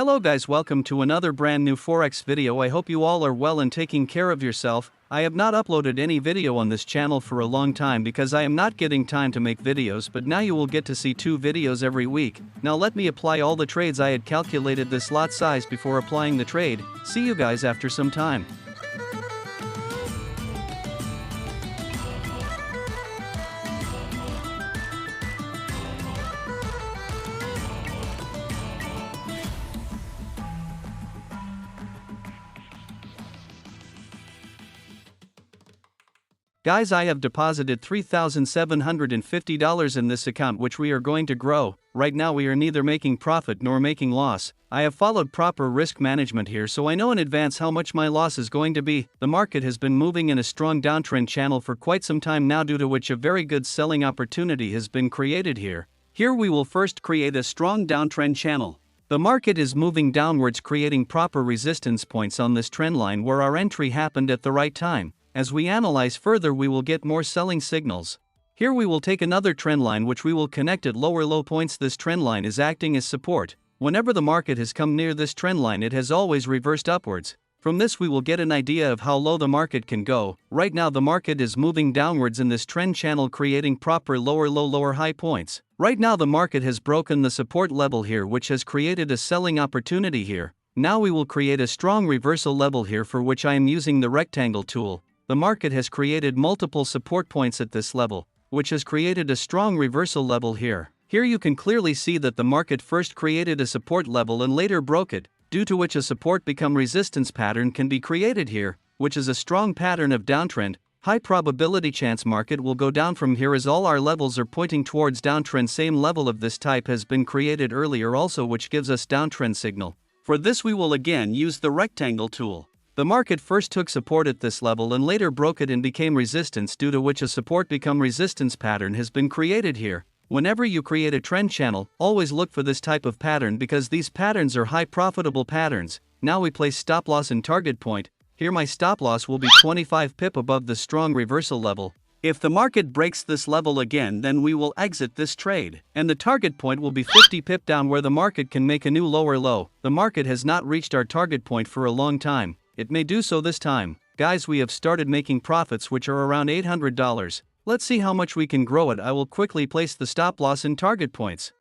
Hello guys, welcome to another brand new Forex video. I hope you all are well and taking care of yourself. I have not uploaded any video on this channel for a long time because I am not getting time to make videos, but now you will get to see 2 videos every week. Now let me apply all the trades. I had calculated this lot size before applying the trade. See you guys after some time. Guys, I have deposited $3,750 in this account, which we are going to grow. Right now we are neither making profit nor making loss. I have followed proper risk management here, so I know in advance how much my loss is going to be. The market has been moving in a strong downtrend channel for quite some time now, due to which a very good selling opportunity has been created here. Here we will first create a strong downtrend channel. The market is moving downwards, creating proper resistance points on this trend line where our entry happened at the right time. As we analyze further, we will get more selling signals. Here we will take another trend line which we will connect at lower low points. This trend line is acting as support. Whenever the market has come near this trend line, it has always reversed upwards. From this we will get an idea of how low the market can go. Right now the market is moving downwards in this trend channel, creating proper lower low lower high points. Right now the market has broken the support level here, which has created a selling opportunity here. Now we will create a strong reversal level here, for which I am using the rectangle tool. The market has created multiple support points at this level, which has created a strong reversal level here. Here you can clearly see that the market first created a support level and later broke it, due to which a support become resistance pattern can be created here, which is a strong pattern of downtrend. High probability chance market will go down from here, as all our levels are pointing towards downtrend. Same level of this type has been created earlier also, which gives us downtrend signal. For this we will again use the rectangle tool. The market first took support at this level and later broke it and became resistance, due to which a support become resistance pattern has been created here. Whenever you create a trend channel, always look for this type of pattern because these patterns are high profitable patterns. Now we place stop loss and target point. Here my stop loss will be 25 pip above the strong reversal level. If the market breaks this level again, then we will exit this trade, and the target point will be 50 pip down, where the market can make a new lower low. The market has not reached our target point for a long time. It may do so this time. Guys, we have started making profits which are around $800. Let's see how much we can grow it. I will quickly place the stop loss and target points.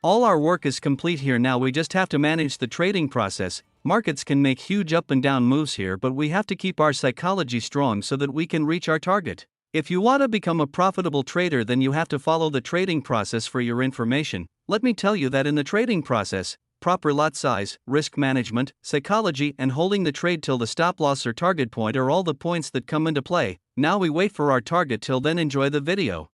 All our work is complete here. Now we just have to manage the trading process. Markets can make huge up and down moves here, but we have to keep our psychology strong so that we can reach our target. If you want to become a profitable trader, then you have to follow the trading process. For your information, let me tell you that in the trading process, proper lot size, risk management, psychology, and holding the trade till the stop loss or target point are all the points that come into play. Now we wait for our target. Till then, enjoy the video.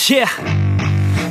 Yeah,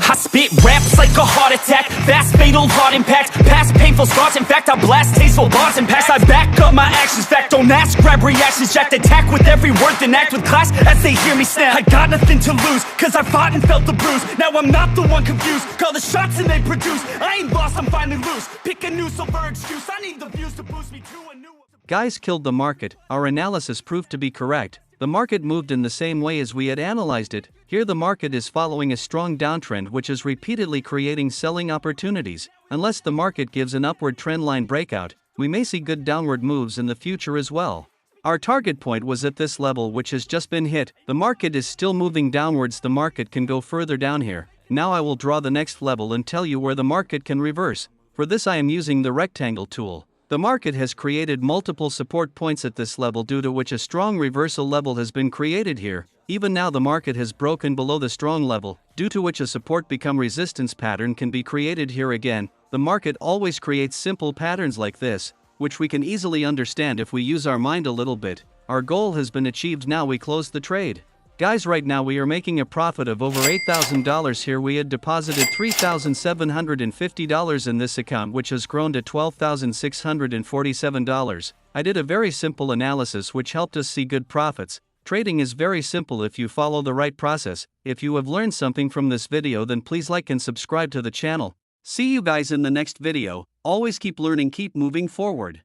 I spit raps like a heart attack, fast fatal heart impact, past painful scars. In fact, I blast tasteful bars and packs. I back up my actions, fact, don't ask, grab reactions, jacked, attack with every word, then act with class as they hear me snap. I got nothing to lose, cause I fought and felt the bruise. Now I'm not the one confused, call the shots and they produce. I ain't lost, I'm finally loose, pick a new silver excuse. I need the views to boost me to a new. Guys, killed the market. Our analysis proved to be correct. The market moved in the same way as we had analyzed it. Here the market is following a strong downtrend which is repeatedly creating selling opportunities. Unless the market gives an upward trendline breakout, we may see good downward moves in the future as well. Our target point was at this level, which has just been hit. The market is still moving downwards. The market can go further down here. Now I will draw the next level and tell you where the market can reverse. For this I am using the rectangle tool. The market has created multiple support points at this level, due to which a strong reversal level has been created here. Even now the market has broken below the strong level, due to which a support become resistance pattern can be created here again. The market always creates simple patterns like this, which we can easily understand if we use our mind a little bit. Our goal has been achieved. Now we close the trade. Guys, right now we are making a profit of over $8,000 here. We had deposited $3,750 in this account, which has grown to $12,647. I did a very simple analysis which helped us see good profits. Trading is very simple if you follow the right process. If you have learned something from this video, then please like and subscribe to the channel. See you guys in the next video. Always keep learning, keep moving forward.